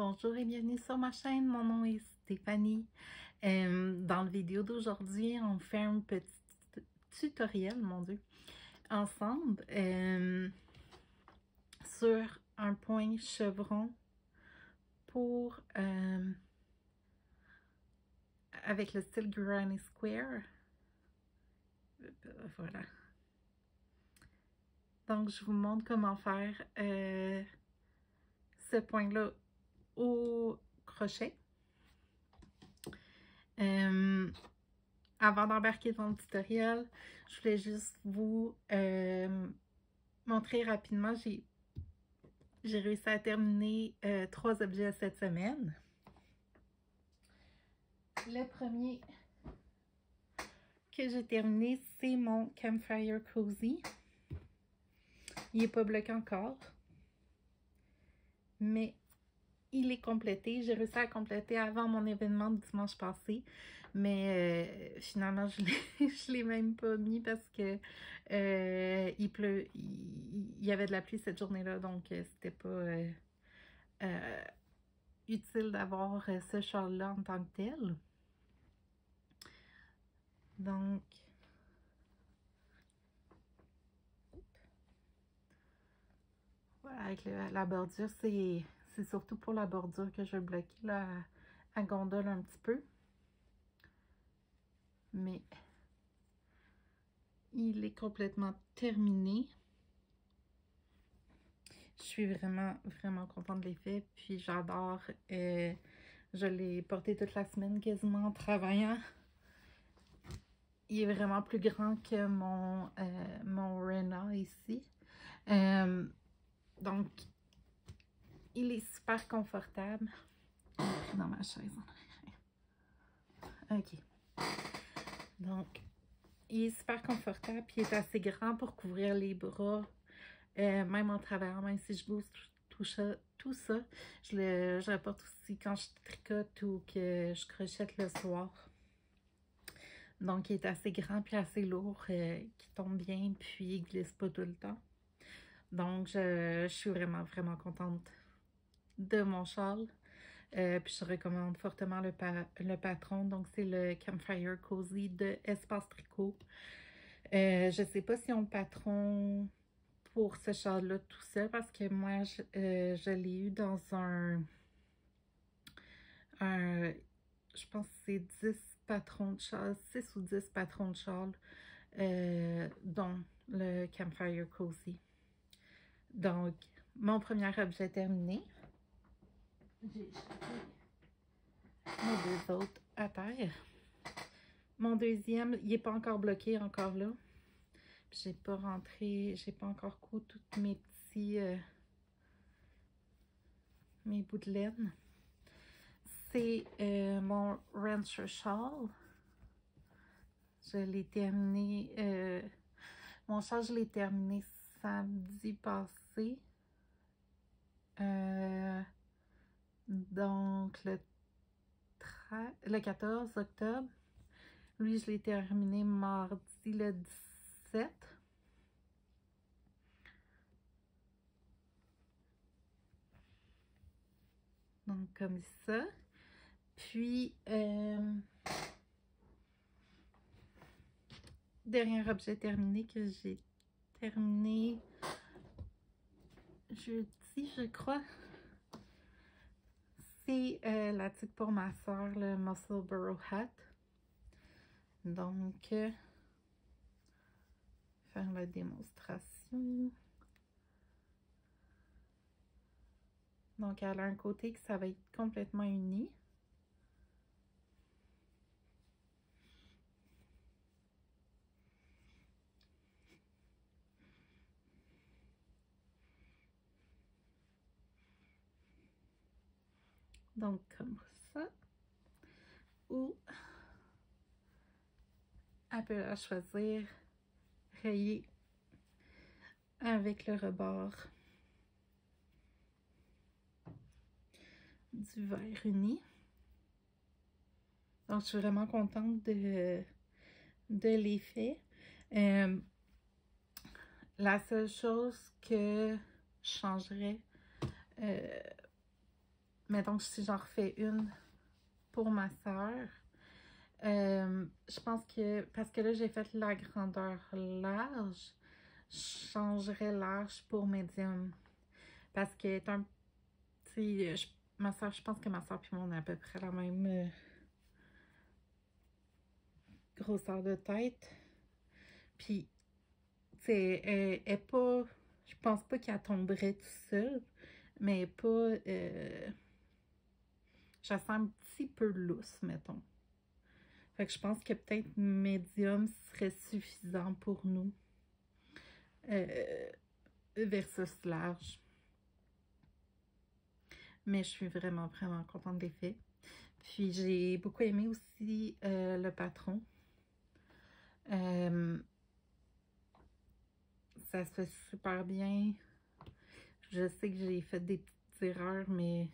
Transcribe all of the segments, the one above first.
Bonjour et bienvenue sur ma chaîne, mon nom est Stéphanie. Dans la vidéo d'aujourd'hui, on fait un petit tutoriel, mon Dieu, ensemble sur un point chevron pour avec le style Granny Square. Voilà. Donc, je vous montre comment faire ce point-là au crochet. Avant d'embarquer dans le tutoriel, je voulais juste vous montrer rapidement, j'ai réussi à terminer 3 objets cette semaine. Le premier que j'ai terminé, c'est mon Campfire Cozy. Il n'est pas bloqué encore, mais il est complété. J'ai réussi à compléter avant mon événement de dimanche passé, mais finalement, je l'ai même pas mis parce que il pleut. Il y avait de la pluie cette journée-là, donc c'était pas utile d'avoir ce châle-là en tant que tel. Donc, voilà, avec la bordure, c'est surtout pour la bordure que je vais bloquer la gondole un petit peu. Mais il est complètement terminé. Je suis vraiment contente de l'effet. Puis j'adore. Je l'ai porté toute la semaine quasiment en travaillant. Il est vraiment plus grand que mon Rena ici. Donc, il est super confortable. Dans ma chaise. OK. Donc, il est super confortable. Puis il est assez grand pour couvrir les bras. Même en travaillant, même si je bouge tout ça, je le porte aussi quand je tricote ou que je crochette le soir. Donc, il est assez grand puis assez lourd, qui tombe bien, puis il glisse pas tout le temps. Donc, je suis vraiment contente de mon châle. Puis je recommande fortement le patron. Donc, c'est le Campfire Cozy de Espace Tricot. Je sais pas si on le patron pour ce châle-là tout seul, parce que moi, je l'ai eu dans je pense que c'est 10 patrons de châle, 6 ou 10 patrons de châle, dont le Campfire Cozy. Donc, mon premier objet terminé. J'ai jeté mes 2 autres à terre. Mon deuxième, il n'est pas encore bloqué, encore là. J'ai pas encore coupé toutes mes petits mes bouts de laine. C'est mon Rancher Shawl. Je l'ai terminé. Mon châle, je l'ai terminé samedi passé. Donc le 14 octobre. Lui, je l'ai terminé mardi le 17. Donc, comme ça. Puis, dernier objet terminé que j'ai terminé jeudi, je crois. C'est la tuque pour ma soeur, le Musselburgh Hat. Donc, faire la démonstration. Donc, elle a un côté que ça va être complètement uni. Donc, comme ça. Ou, elle peut la choisir, rayer avec le rebord du verre uni. Donc, je suis vraiment contente de l'effet. La seule chose que je changerais mettons, si j'en refais une pour ma soeur, je pense que, parce que là, j'ai fait la grandeur large, je changerais large pour médium. Parce qu'elle est un petit... ma soeur, je pense que ma soeur et moi, on a à peu près la même grosseur de tête. Puis, tu sais, elle est pas... Je pense pas qu'elle tomberait tout seul, mais elle est pas... je la sens un petit peu lousse, mettons. Fait que je pense que peut-être médium serait suffisant pour nous. Versus large. Mais je suis vraiment, vraiment contente des faits. Puis j'ai beaucoup aimé aussi le patron. Ça se fait super bien. Je sais que j'ai fait des petites erreurs, mais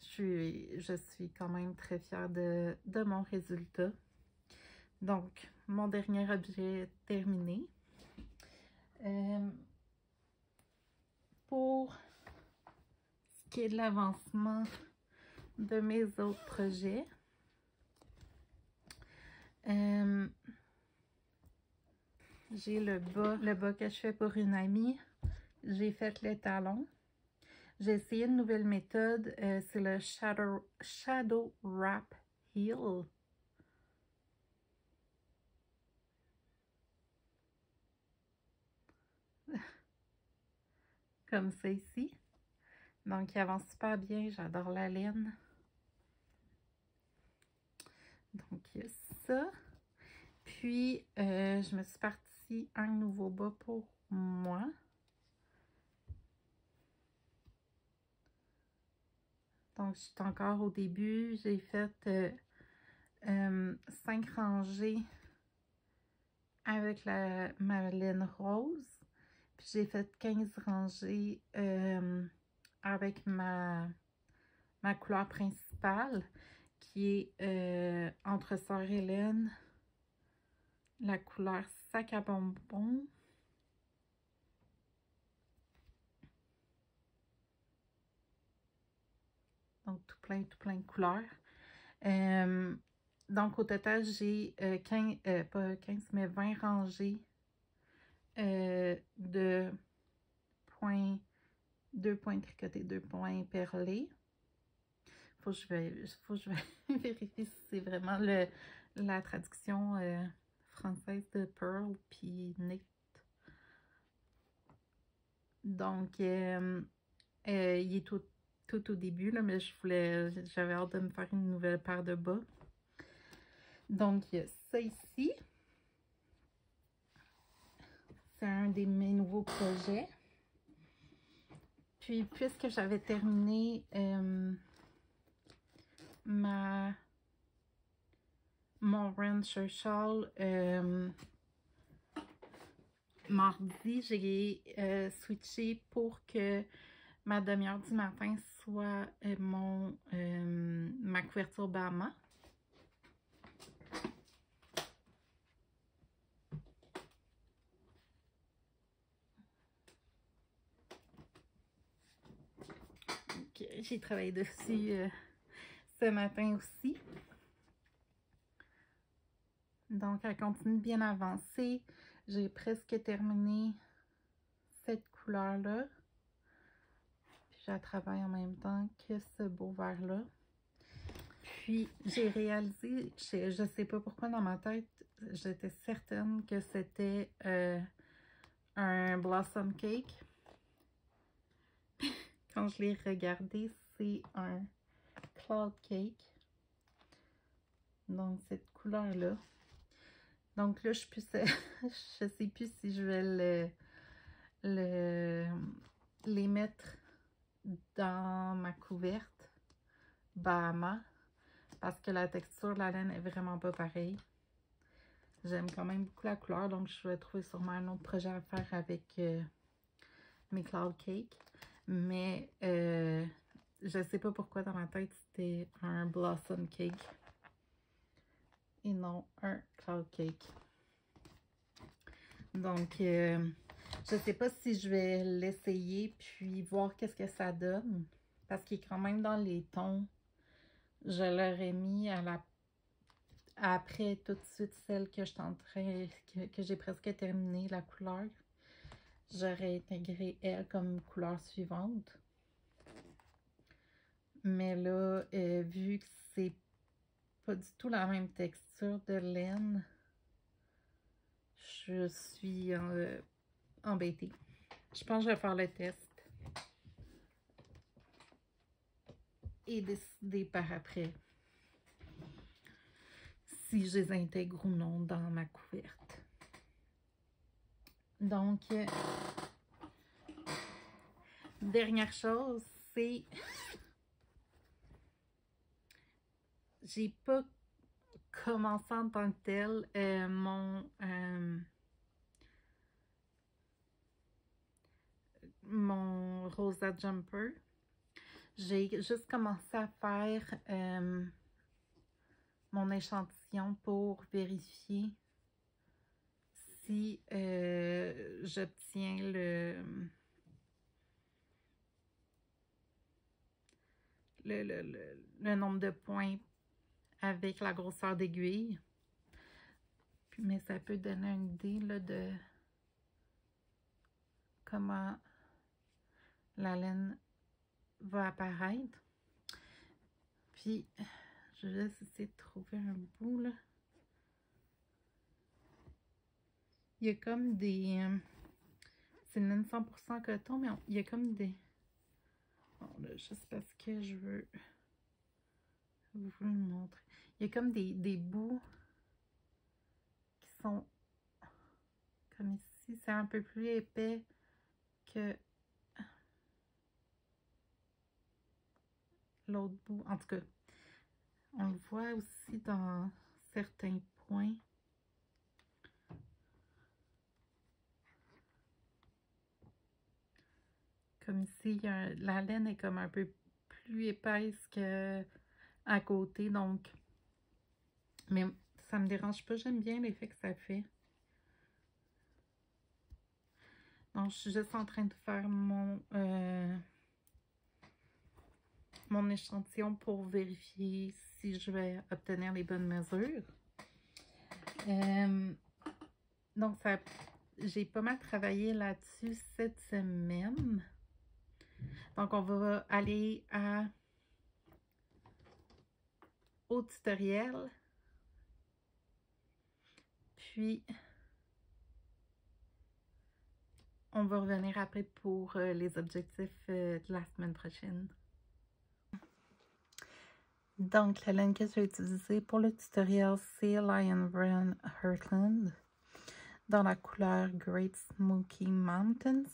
je suis quand même très fière de mon résultat. Donc, mon dernier objet terminé. Pour ce qui est de l'avancement de mes autres projets, j'ai le bas que je fais pour une amie. J'ai fait les talons. J'ai essayé une nouvelle méthode, c'est le Shadow Wrap Heel. Comme ça ici. Donc, il avance super bien. J'adore la laine. Donc, il y a ça. Puis, je me suis partie un nouveau bas pour moi. Donc, je suis encore au début. J'ai fait 5 rangées avec ma laine rose. Puis, j'ai fait 15 rangées avec ma couleur principale, qui est entre Sœur Hélène, la couleur sac à bonbons, donc tout plein de couleurs. Donc au total, j'ai 15, pas 15, mais 20 rangées de points, 2 points tricotés, 2 points perlés. Faut que je vérifie si c'est vraiment la traduction française de pearl puis knit. Donc, il est tout au début, là, mais j'avais hâte de me faire une nouvelle paire de bas. Donc, il y a ça ici. C'est un de mes nouveaux projets. Puis, puisque j'avais terminé mon rancher shawl mardi, j'ai switché pour que ma demi-heure du matin soit ma couverture Bahama. J'ai travaillé dessus ce matin aussi. Donc, elle continue bien avancée. J'ai presque terminé cette couleur-là. Puis, je travaille en même temps que ce beau vert-là. Puis, j'ai réalisé, je ne sais pas pourquoi dans ma tête, j'étais certaine que c'était un Blossom Cake. Quand je l'ai regardé, c'est un Cloud Cake. Donc, cette couleur-là. Donc là, je sais plus si je vais les mettre dans ma couverte Bahama, parce que la texture de la laine est vraiment pas pareille. J'aime quand même beaucoup la couleur, donc je vais trouver sûrement un autre projet à faire avec mes Cloud Cake. Mais je sais pas pourquoi dans ma tête c'était un Blossom Cake et non un Cloud Cake. Donc, je sais pas si je vais l'essayer puis voir qu'est-ce que ça donne. parce qu'il est quand même dans les tons. Je l'aurais mis après tout de suite celle que je suis en train, que j'ai presque terminé la couleur. J'aurais intégré elle comme couleur suivante. Mais là, vu que c'est pas du tout la même texture de laine, je suis embêtée. Je pense que je vais faire le test et décider par après si je les intègre ou non dans ma couverte. Donc, dernière chose, c'est j'ai pas commencé en tant que tel mon Rosa Jumper. J'ai juste commencé à faire mon échantillon pour vérifier si j'obtiens le nombre de points avec la grosseur d'aiguille. Mais ça peut donner une idée là, de comment la laine va apparaître. Puis, je vais juste essayer de trouver un bout, là. Il y a comme des... c'est une laine 100% coton, mais il y a comme des... Bon, là, juste parce que je veux vous le montrer. Il y a comme des bouts qui sont comme ici. C'est un peu plus épais que l'autre bout. En tout cas, on le voit aussi dans certains points. Comme ici, la laine est comme un peu plus épaisse que à côté, donc. Mais ça me dérange pas, j'aime bien l'effet que ça fait. Donc, je suis juste en train de faire mon échantillon pour vérifier si je vais obtenir les bonnes mesures. Donc, j'ai pas mal travaillé là-dessus cette semaine. Donc, on va aller au tutoriel. Puis, on va revenir après pour les objectifs de la semaine prochaine. Donc, la laine que je vais utiliser pour le tutoriel, c'est Lion Brand Heartland dans la couleur Great Smoky Mountains.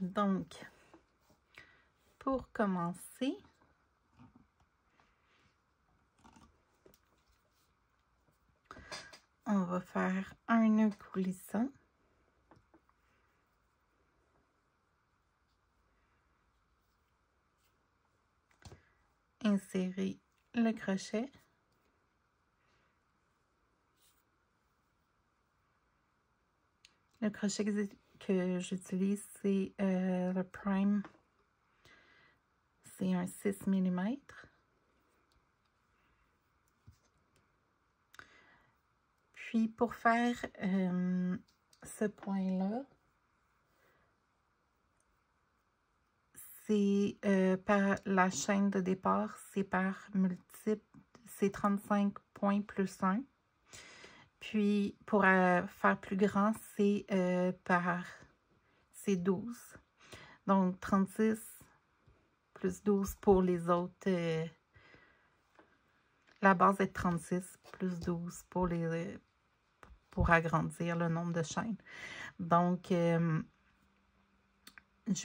Donc, pour commencer, on va faire un nœud coulissant. Insérer le crochet. Le crochet que j'utilise, c'est le Prime. C'est un 6 mm. Puis, pour faire ce point-là, c'est par la chaîne de départ, c'est par multiple, c'est 35 points plus 1. Puis, pour faire plus grand, c'est c'est 12. Donc, 36 plus 12 pour les autres. La base est 36 plus 12 pour agrandir le nombre de chaînes. Donc, je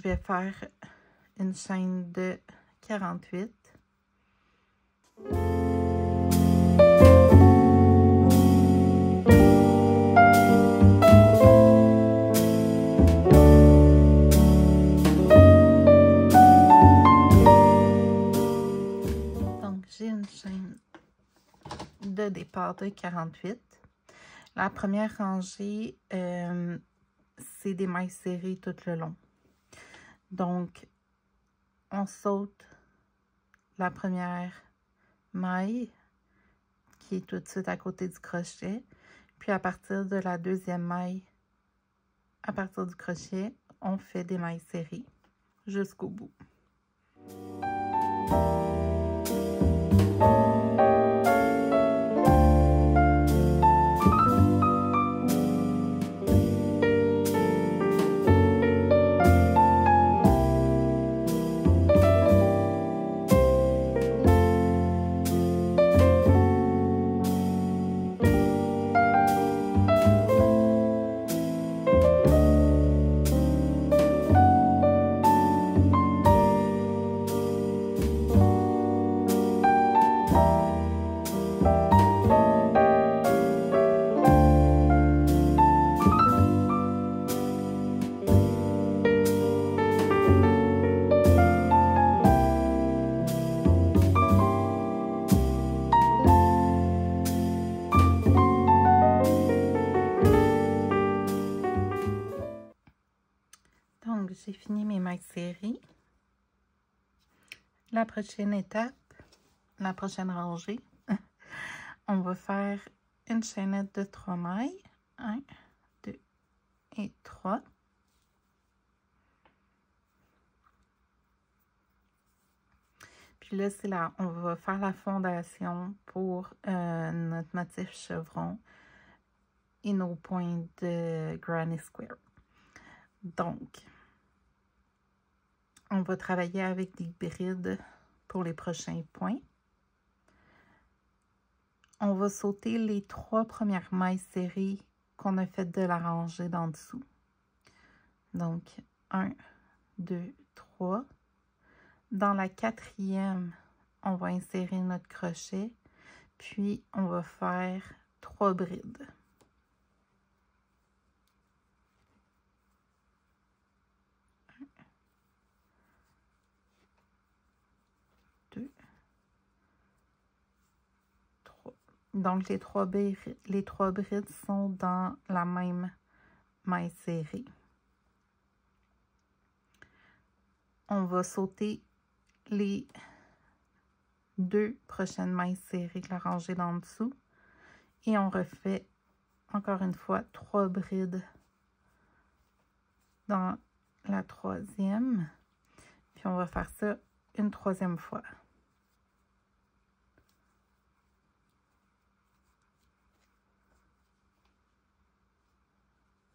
vais faire une chaîne de 48. Donc, j'ai une chaîne de départ de 48. La première rangée, c'est des mailles serrées tout le long. Donc, on saute la première maille qui est tout de suite à côté du crochet. Puis à partir de la deuxième maille, à partir du crochet, on fait des mailles serrées jusqu'au bout. Donc, j'ai fini mes mailles serrées. La prochaine étape, la prochaine rangée, on va faire une chaînette de 3 mailles. 1, 2 et 3. Puis là, c'est là, on va faire la fondation pour notre motif chevron et nos points de Granny Square. Donc, on va travailler avec des brides pour les prochains points. On va sauter les 3 premières mailles serrées qu'on a faites de la rangée d'en dessous. Donc, 1, 2, 3. Dans la 4e, on va insérer notre crochet, puis on va faire 3 brides. 2, 3. Donc, les trois brides sont dans la même maille serrée. On va sauter les 2 prochaines mailles serrées, la rangée d'en dessous, et on refait encore une fois 3 brides dans la 3e, puis on va faire ça une 3e fois.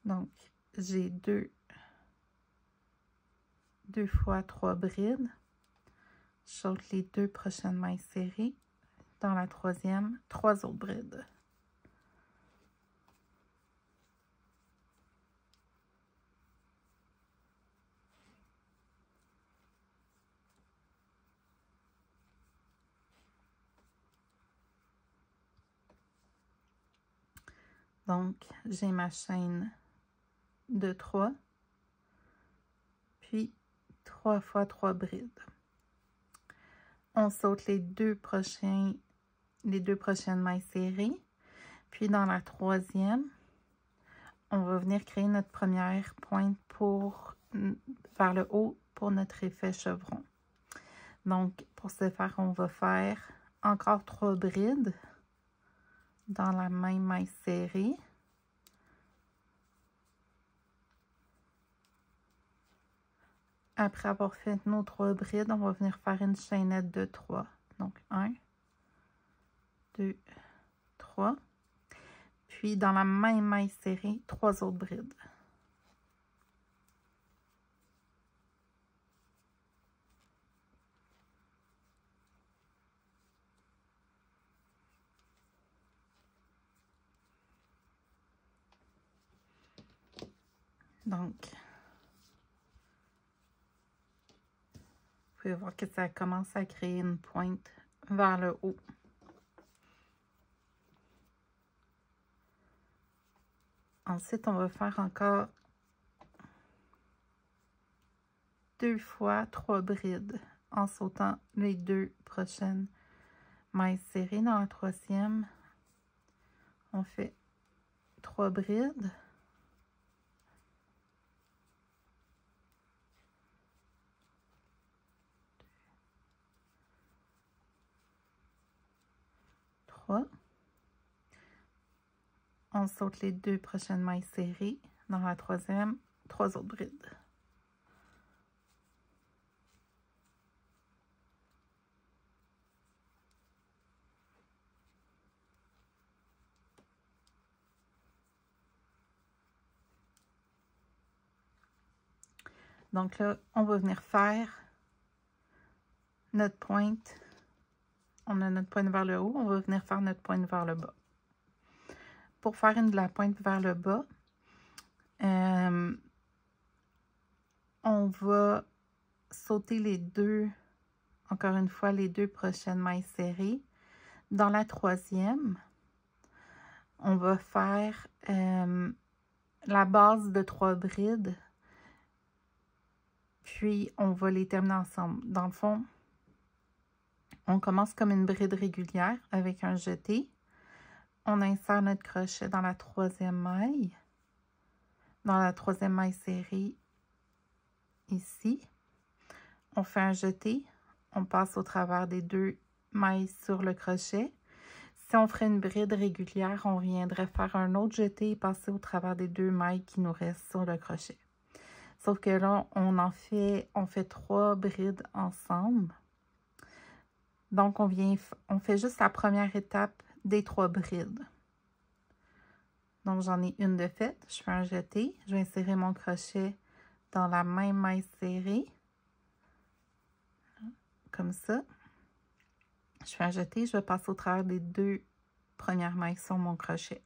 Donc, j'ai 2 fois 3 brides. Je saute les 2 prochaines mailles serrées. Dans la 3e, 3 autres brides. Donc, j'ai ma chaîne de 3, puis 3 fois 3 brides. On saute les 2 prochaines mailles serrées, puis dans la 3e, on va venir créer notre première pointe vers le haut pour notre effet chevron. Donc, pour ce faire, on va faire encore 3 brides dans la même maille serrée. Après avoir fait nos 3 brides, on va venir faire une chaînette de 3. Donc, 1, 2, 3. Puis, dans la même maille serrée, 3 autres brides. Donc, vous pouvez voir que ça commence à créer une pointe vers le haut. Ensuite, on va faire encore 2 fois 3 brides en sautant les 2 prochaines mailles serrées. Dans la 3e, on fait 3 brides. 3. On saute les 2 prochaines mailles serrées. Dans la troisième, 3 autres brides. Donc là, on va venir faire notre pointe. On a notre pointe vers le haut, on va venir faire notre pointe vers le bas. Pour faire de la pointe vers le bas, on va sauter les deux, encore une fois, les 2 prochaines mailles serrées. Dans la troisième, on va faire la base de 3 brides. Puis, on va les terminer ensemble. Dans le fond, on commence comme une bride régulière avec un jeté. On insère notre crochet dans la troisième maille. Dans la troisième maille serrée, ici. On fait un jeté. On passe au travers des 2 mailles sur le crochet. Si on ferait une bride régulière, on viendrait faire un autre jeté et passer au travers des 2 mailles qui nous restent sur le crochet. Sauf que là, on fait 3 brides ensemble. Donc, on fait juste la première étape des 3 brides. Donc, j'en ai une de faite. Je fais un jeté. Je vais insérer mon crochet dans la même maille serrée. Comme ça. Je fais un jeté. Je vais passer au travers des 2 premières mailles sur mon crochet.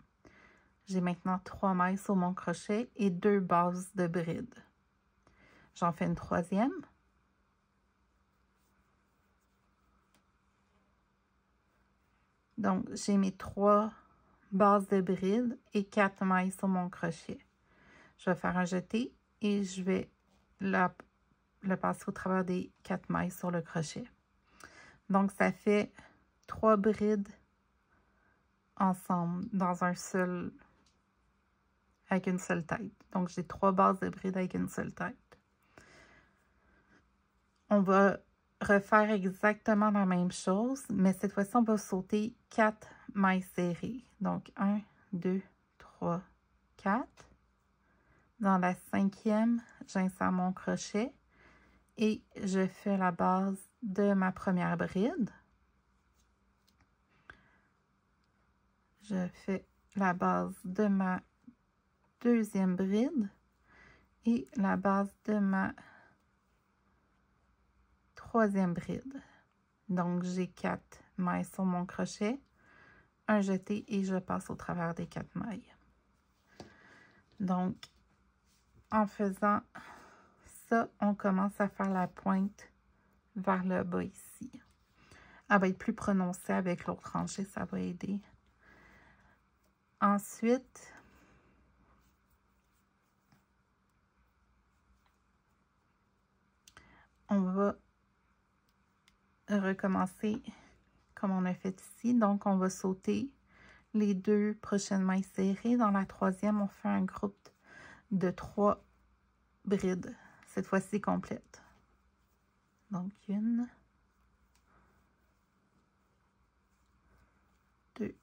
J'ai maintenant 3 mailles sur mon crochet et 2 bases de brides. J'en fais une troisième. Donc, j'ai mes 3 bases de brides et 4 mailles sur mon crochet. Je vais faire un jeté et je vais le passer au travers des 4 mailles sur le crochet. Donc, ça fait 3 brides ensemble dans un seul, avec une seule tête. Donc, j'ai 3 bases de brides avec une seule tête. On va refaire exactement la même chose, mais cette fois-ci, on va sauter 4 mailles serrées. Donc, 1, 2, 3, 4. Dans la cinquième, j'insère mon crochet et je fais la base de ma première bride. Je fais la base de ma deuxième bride et la base de ma troisième bride. Donc, j'ai 4 mailles sur mon crochet, un jeté et je passe au travers des 4 mailles. Donc, en faisant ça, on commence à faire la pointe vers le bas ici. Elle va être plus prononcée avec l'autre rangée, ça va aider. Ensuite, on va recommencer comme on a fait ici. Donc, on va sauter les 2 prochaines mailles serrées. Dans la troisième, on fait un groupe de 3 brides, cette fois-ci complète. Donc, 1, 2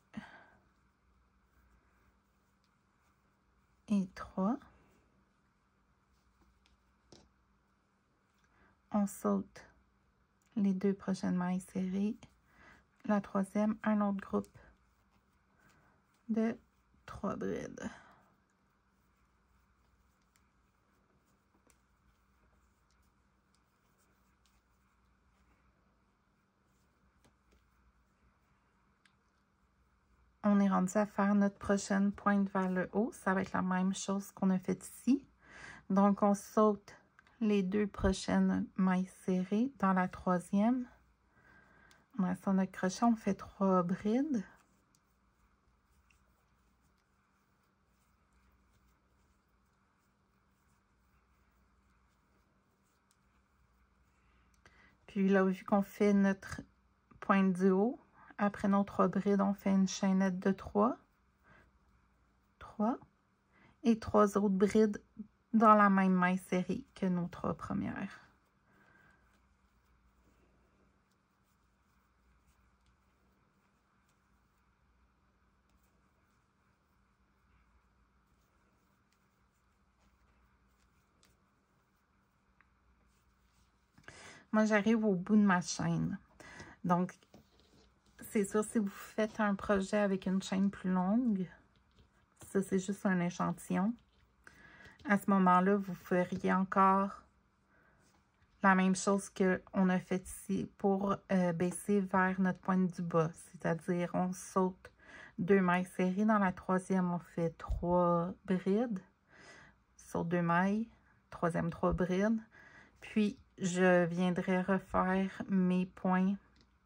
et 3. On saute les 2 prochaines mailles serrées. La troisième, un autre groupe de 3 brides. On est rendu à faire notre prochaine pointe vers le haut. Ça va être la même chose qu'on a fait ici. Donc, on saute les 2 prochaines mailles serrées dans la troisième. On a sur notre crochet, on fait 3 brides. Puis là, vu qu'on fait notre pointe du haut, après nos 3 brides, on fait une chaînette de 3. 3. Et 3 autres brides dans la même maille serrée que nos 3 premières. moi, j'arrive au bout de ma chaîne. Donc, c'est sûr, si vous faites un projet avec une chaîne plus longue, ça, c'est juste un échantillon. À ce moment-là, vous feriez encore la même chose qu'on a fait ici pour baisser vers notre pointe du bas. C'est-à-dire, on saute 2 mailles serrées. Dans la troisième, on fait 3 brides. Sur 2 mailles. Troisième, 3 brides. Puis, je viendrai refaire mes points,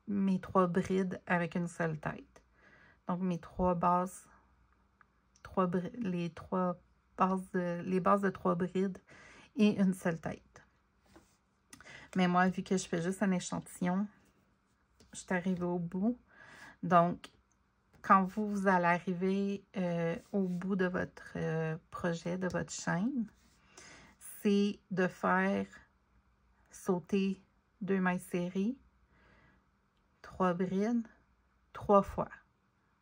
mes 3 brides avec une seule tête. Donc, mes 3 bases, les bases de 3 brides et une seule tête. Mais moi, vu que je fais juste un échantillon, je suis arrivée au bout. Donc, quand vous allez arriver au bout de votre projet, de votre chaîne, c'est de faire sauter 2 mailles serrées, 3 brides, 3 fois.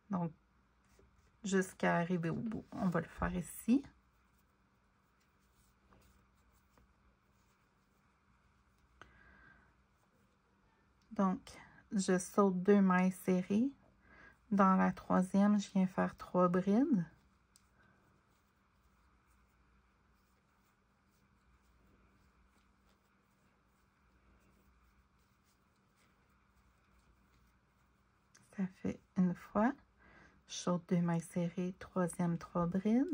Donc, jusqu'à arriver au bout. On va le faire ici. Donc, je saute 2 mailles serrées. Dans la troisième, je viens faire 3 brides. Ça fait une fois. Je saute 2 mailles serrées, troisième, 3 brides.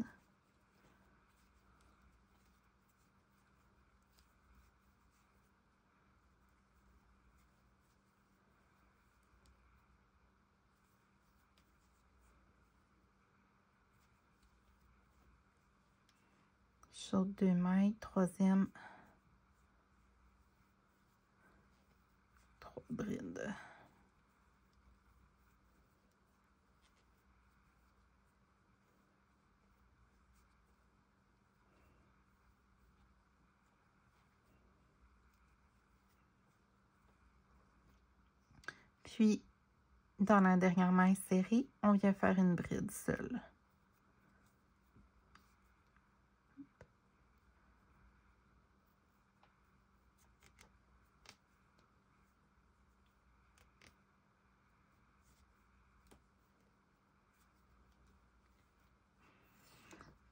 Je saute 2 mailles, troisième, 3 brides. Puis, dans la dernière maille serrée, on vient faire une bride seule.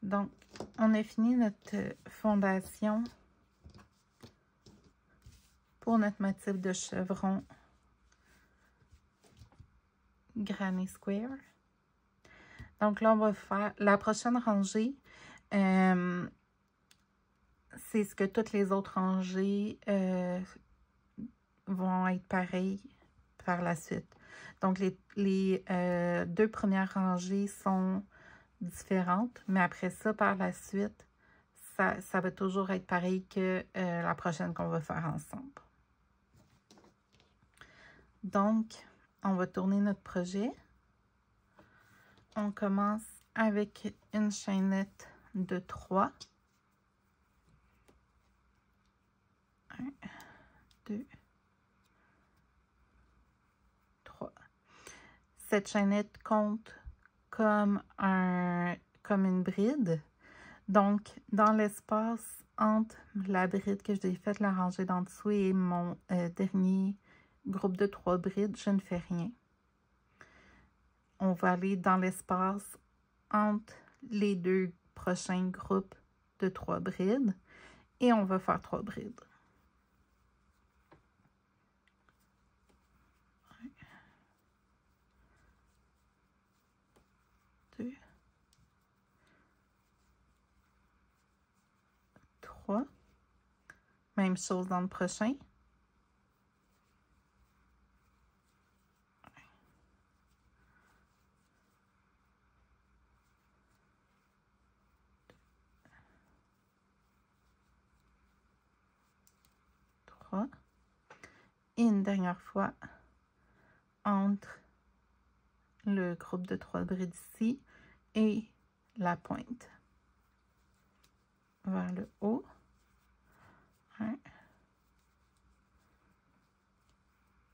Donc, on a fini notre fondation pour notre motif de chevron Granny Square. Donc là, on va faire la prochaine rangée. C'est ce que toutes les autres rangées vont être pareilles par la suite. Donc, les 2 premières rangées sont différentes, mais après ça, par la suite, ça va toujours être pareil que la prochaine qu'on va faire ensemble. Donc, on va tourner notre projet. On commence avec une chaînette de 3. 1, 2, 3. Cette chaînette compte comme une bride. Donc, dans l'espace entre la bride que j'ai faite, la rangée d'en dessous et mon dernier groupe de 3 brides, je ne fais rien. On va aller dans l'espace entre les 2 prochains groupes de 3 brides et on va faire 3 brides. 1, 2, 3. Même chose dans le prochain. 3. Et une dernière fois entre le groupe de 3 brides ici et la pointe vers le haut. 1,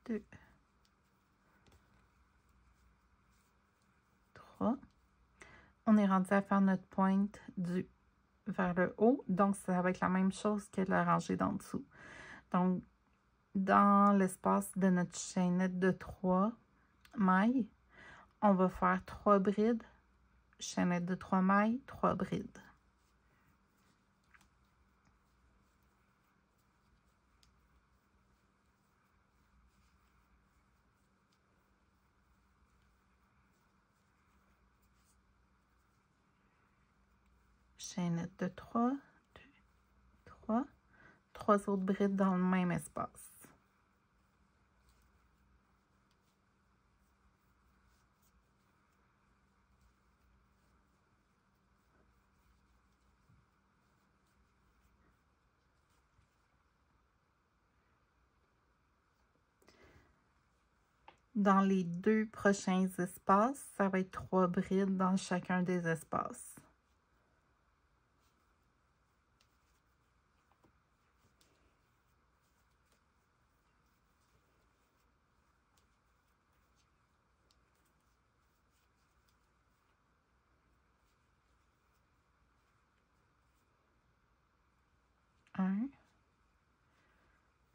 2, 3. On est rendu à faire notre pointe vers le haut, donc ça va être la même chose que la rangée d'en dessous. Donc, dans l'espace de notre chaînette de 3 mailles, on va faire 3 brides, chaînette de 3 mailles, 3 brides. Chaînette de 3, 2, 3, 3 autres brides dans le même espace. Dans les 2 prochains espaces, ça va être 3 brides dans chacun des espaces.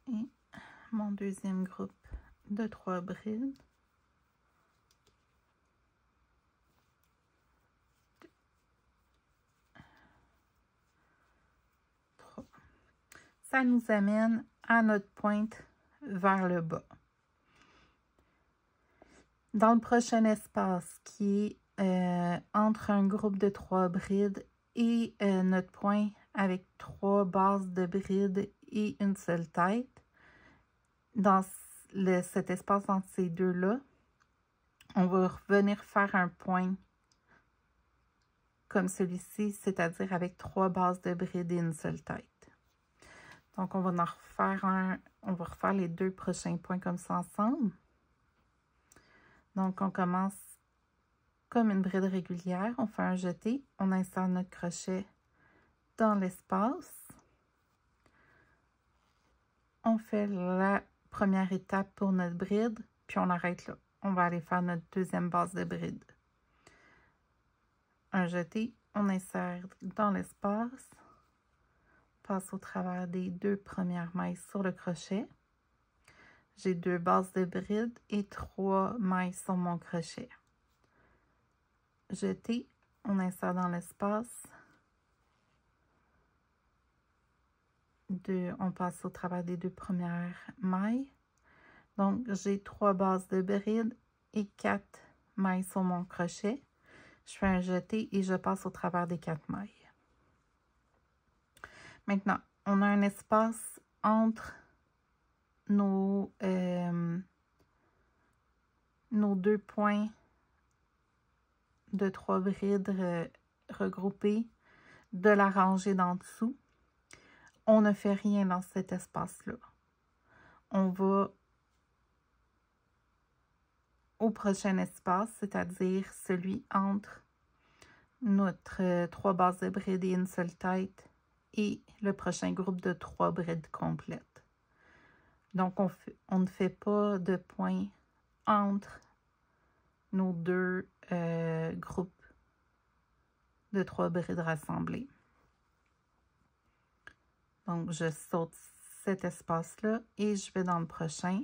Et mon deuxième groupe de 3 brides. 3. Ça nous amène à notre pointe vers le bas. Dans le prochain espace qui est entre un groupe de 3 brides et notre point avec 3 bases de brides et une seule tête, dans cet espace entre ces deux-là, on va revenir faire un point comme celui-ci, c'est-à-dire avec 3 bases de brides et une seule tête. Donc, on va en refaire on va refaire les 2 prochains points comme ça ensemble. Donc, on commence comme une bride régulière, on fait un jeté, on insère notre crochet dans l'espace. On fait la première étape pour notre bride, puis on arrête là. On va aller faire notre deuxième base de bride. Un jeté, on insère dans l'espace, passe au travers des 2 premières mailles sur le crochet. J'ai 2 bases de bride et 3 mailles sur mon crochet. Jeté, on insère dans l'espace. On passe au travers des 2 premières mailles. Donc, j'ai 3 bases de bride et 4 mailles sur mon crochet. Je fais un jeté et je passe au travers des 4 mailles. Maintenant, on a un espace entre nos 2 points de 3 brides regroupés de la rangée d'en dessous. On ne fait rien dans cet espace-là. On va au prochain espace, c'est-à-dire celui entre notre 3 bases de brides et une seule tête et le prochain groupe de 3 brides complètes. Donc, on ne fait pas de point entre nos 2 groupes de 3 brides rassemblées. Donc, je saute cet espace-là et je vais dans le prochain.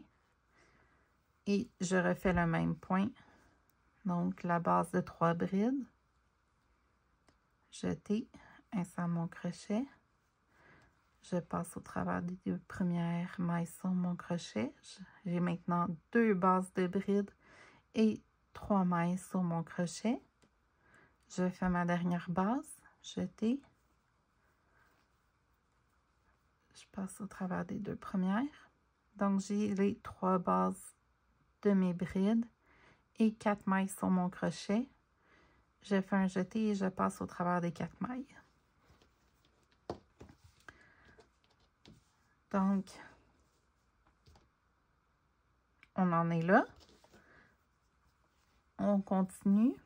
Et je refais le même point. Donc, la base de 3 brides. Jeté, insère mon crochet. Je passe au travers des 2 premières mailles sur mon crochet. J'ai maintenant 2 bases de brides et 3 mailles sur mon crochet. Je fais ma dernière base. Jeté. Je passe au travers des 2 premières. Donc, j'ai les 3 bases de mes brides et 4 mailles sur mon crochet. Je fais un jeté et je passe au travers des 4 mailles. Donc, on en est là. On continue.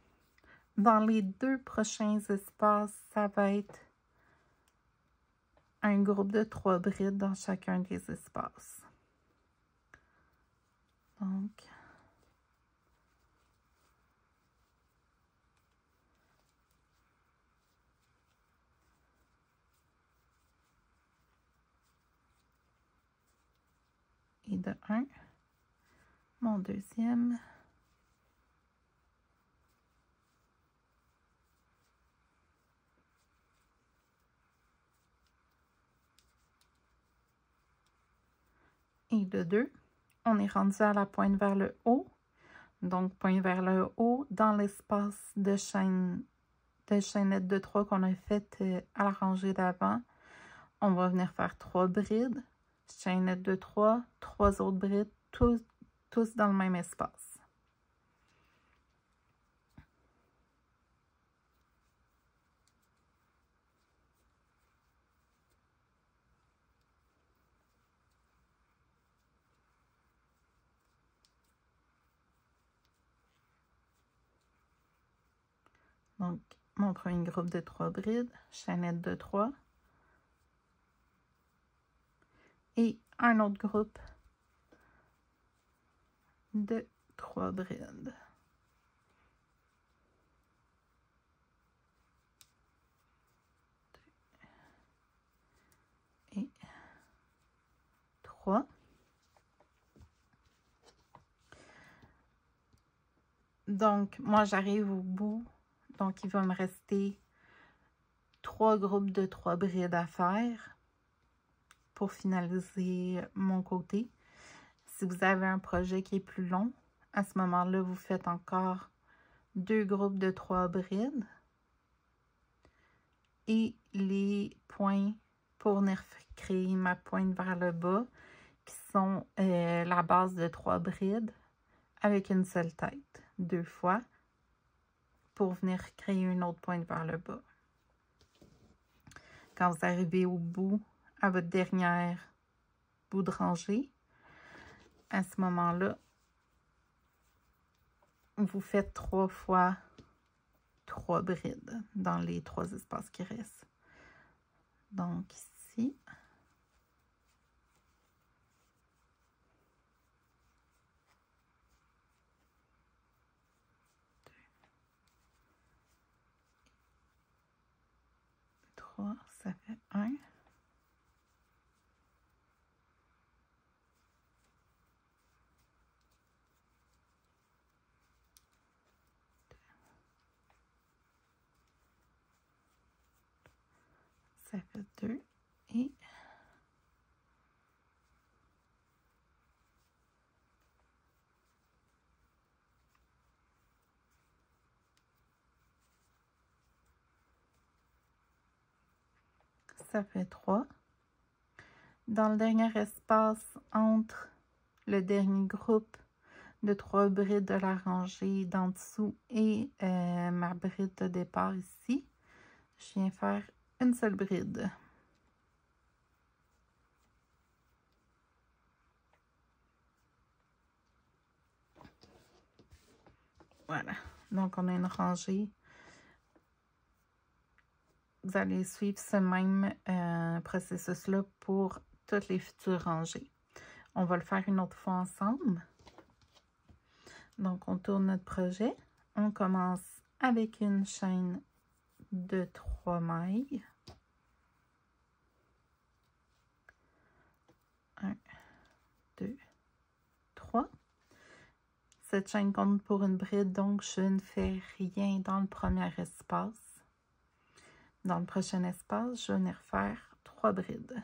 Dans les 2 prochains espaces, ça va être un groupe de 3 brides dans chacun des espaces. Donc, et de 1, mon deuxième, et de 2. On est rendu à la pointe vers le haut. Donc, pointe vers le haut dans l'espace de chaînette de 3 qu'on a fait à la rangée d'avant. On va venir faire 3 brides, chaînette de 3, 3 autres brides, tous dans le même espace. Donc, mon premier groupe de 3 brides, chaînette de 3. Et un autre groupe de 3 brides. Et 3. Donc, moi, j'arrive au bout. Donc, il va me rester 3 groupes de 3 brides à faire pour finaliser mon côté. Si vous avez un projet qui est plus long, à ce moment-là, vous faites encore 2 groupes de 3 brides et les points pour venir créer ma pointe vers le bas qui sont la base de 3 brides avec une seule tête, 2 fois pour venir créer une autre pointe vers le bas. Quand vous arrivez au bout, à votre dernière bout de rangée, à ce moment-là, vous faites 3 fois 3 brides dans les 3 espaces qui restent. Donc ici, ça fait 1. Ça fait 2 et ça fait 3. Dans le dernier espace entre le dernier groupe de 3 brides de la rangée d'en dessous et ma bride de départ ici, je viens faire une seule bride. Voilà, donc on a une rangée. Vous allez suivre ce même processus-là pour toutes les futures rangées. On va le faire une autre fois ensemble. Donc, on tourne notre projet. On commence avec une chaîne de 3 mailles. 1, 2, 3. Cette chaîne compte pour une bride, donc je ne fais rien dans le premier espace. Dans le prochain espace, je vais venir faire 3 brides.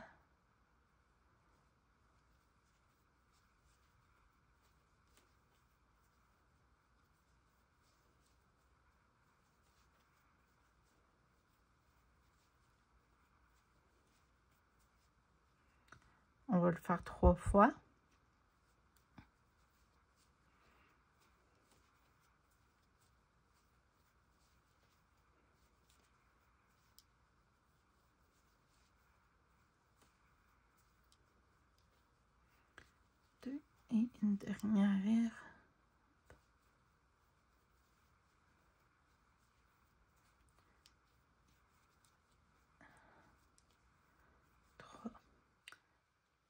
On va le faire 3 fois. Et une dernière.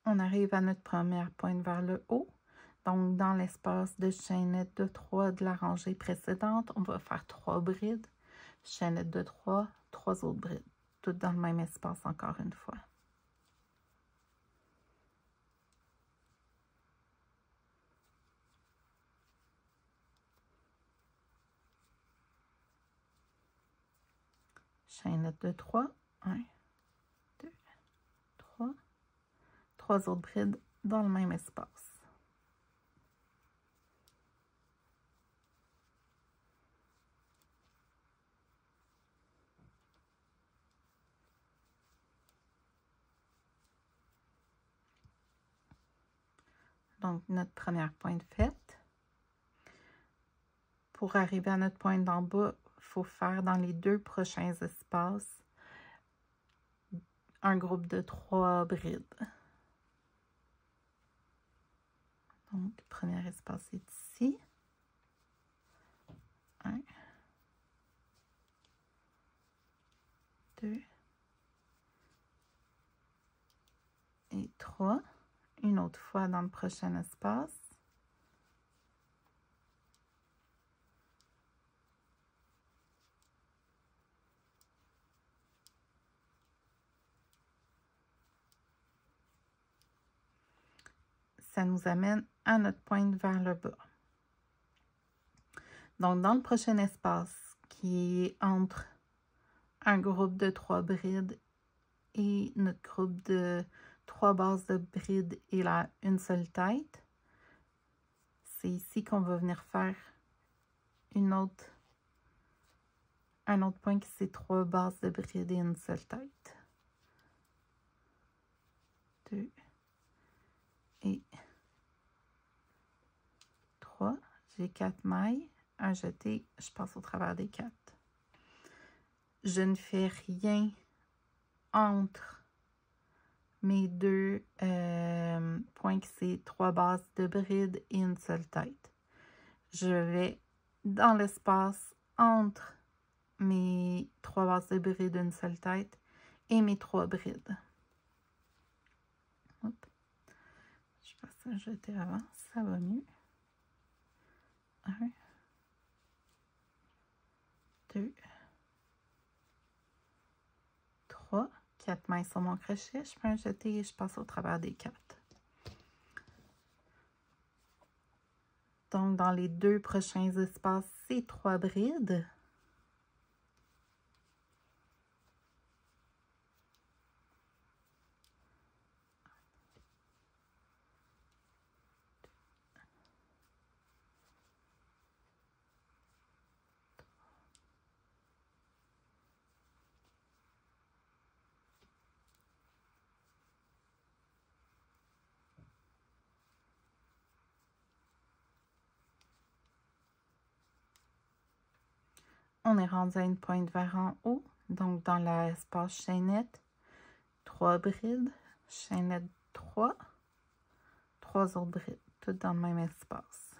On arrive à notre première pointe vers le haut. Donc, dans l'espace de chaînette de 3 de la rangée précédente, on va faire 3 brides. Chaînette de 3, 3 autres brides. Toutes dans le même espace encore une fois. chaînette de 3, 1, 2, 3, 3 autres brides dans le même espace. Donc, notre première pointe faite. Pour arriver à notre pointe d'en bas, il faut faire dans les 2 prochains espaces un groupe de 3 brides. Donc, le premier espace est ici. 1, 2 et 3. Une autre fois dans le prochain espace. Ça nous amène à notre pointe vers le bas. Donc, dans le prochain espace, qui est entre un groupe de 3 brides et notre groupe de 3 bases de brides et une seule tête, c'est ici qu'on va venir faire un autre point qui c'est 3 bases de brides et une seule tête. 2 et 3. J'ai 4 mailles. Un jeté, je passe au travers des 4. Je ne fais rien entre mes 2 points qui c'est 3 bases de brides et une seule tête. Je vais dans l'espace entre mes 3 bases de brides et une seule tête et mes 3 brides. Hop. Je passe un jeté avant, ça va mieux. 1, 2, 3, 4 mailles sur mon crochet, je fais un jeté et je passe au travers des 4. Donc, dans les 2 prochains espaces, c'est 3 brides. On est rendu à une pointe vers en haut. Donc, dans l'espace chaînette, 3 brides, chaînette 3, 3 autres brides, toutes dans le même espace.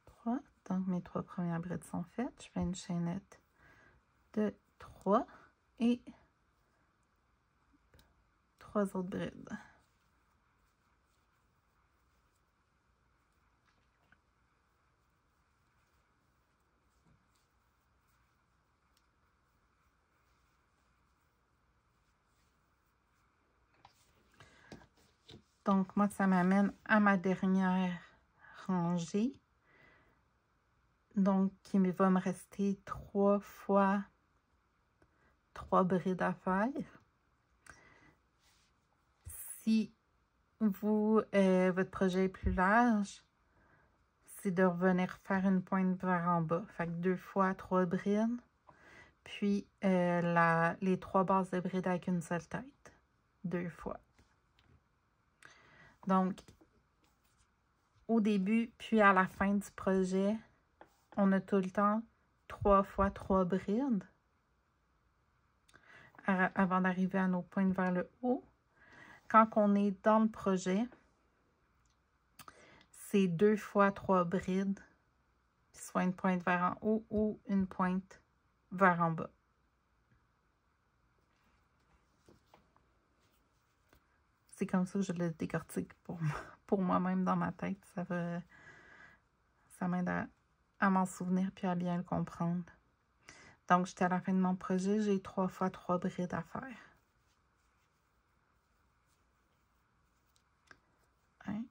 3. Donc, mes 3 premières brides sont faites. Je fais une chaînette de 3 et 3 autres brides. Donc, moi, ça m'amène à ma dernière rangée. Donc, il va me rester 3 fois 3 brides à faire. Si votre projet est plus large, c'est de revenir faire une pointe vers en bas. Fait que 2 fois 3 brides, puis les 3 bases de brides avec une seule tête. 2 fois. Donc, au début, puis à la fin du projet, on a tout le temps 3 fois 3 brides avant d'arriver à nos pointes vers le haut. Quand on est dans le projet, c'est 2 fois 3 brides, soit une pointe vers en haut ou une pointe vers en bas. C'est comme ça que je le décortique pour moi-même dans ma tête. Ça m'aide à m'en souvenir puis à bien le comprendre. Donc, j'étais à la fin de mon projet, j'ai 3 fois 3 brides à faire. 1,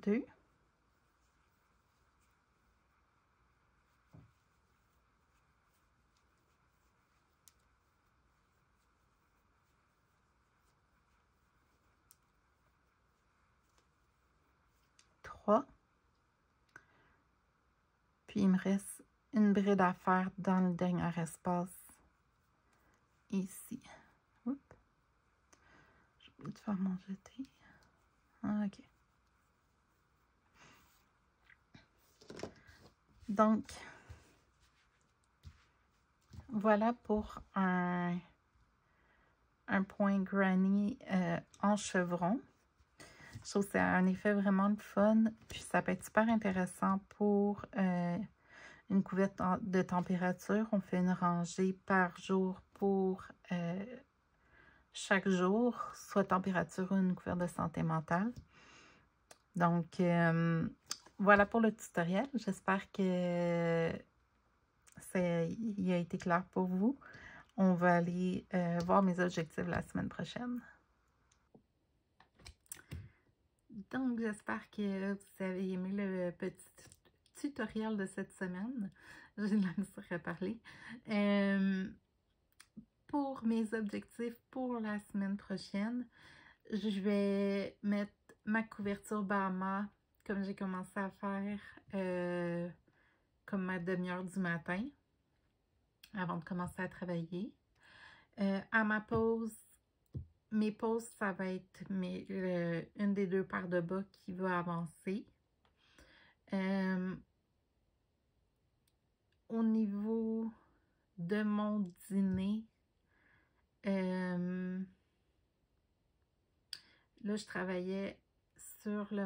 2. Puis, il me reste une bride à faire dans le dernier espace, ici. Oups. J'ai oublié de faire mon jeté. Ah, OK. Donc, voilà pour un point granny en chevron. Je trouve que c'est un effet vraiment le fun, puis ça peut être super intéressant pour une couverte de température. On fait une rangée par jour pour chaque jour, soit température ou une couverte de santé mentale. Donc, voilà pour le tutoriel. J'espère que il a été clair pour vous. On va aller voir mes objectifs la semaine prochaine. Donc, j'espère que vous avez aimé le petit tutoriel de cette semaine. J'ai de la misère à parler. Pour mes objectifs pour la semaine prochaine, je vais mettre ma couverture Bahama comme j'ai commencé à faire comme ma demi-heure du matin avant de commencer à travailler. À ma pause, mes pauses, ça va être une des 2 paires de bas qui va avancer. Au niveau de mon dîner, là, je travaillais sur le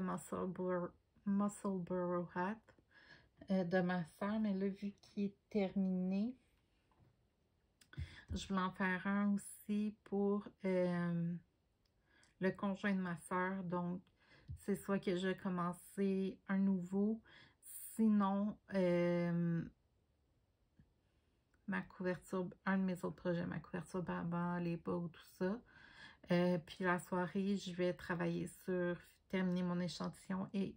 Musselburgh hat de ma soeur, mais là, vu qu'il est terminé, je voulais en faire un aussi pour le conjoint de ma soeur. Donc, c'est soit que je vais commencer un nouveau, sinon ma couverture, un de mes autres projets, ma couverture Bahama, les bas ou tout ça. Puis la soirée, je vais travailler sur terminer mon échantillon et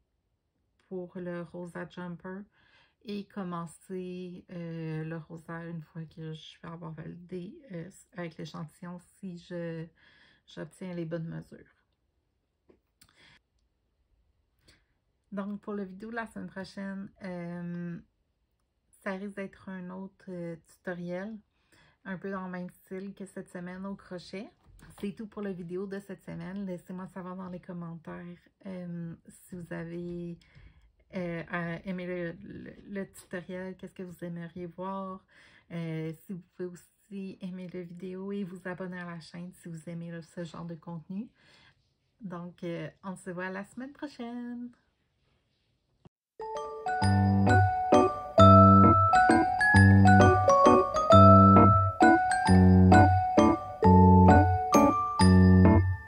pour le rosa jumper et commencer le rosa une fois que je vais avoir validé avec l'échantillon si j'obtiens les bonnes mesures. Donc, pour la vidéo de la semaine prochaine, ça risque d'être un autre tutoriel, un peu dans le même style que cette semaine au crochet. C'est tout pour la vidéo de cette semaine. Laissez-moi savoir dans les commentaires si vous avez aimé le tutoriel, qu'est-ce que vous aimeriez voir. Si vous pouvez aussi aimer la vidéo et vous abonner à la chaîne si vous aimez ce genre de contenu. Donc, on se voit la semaine prochaine.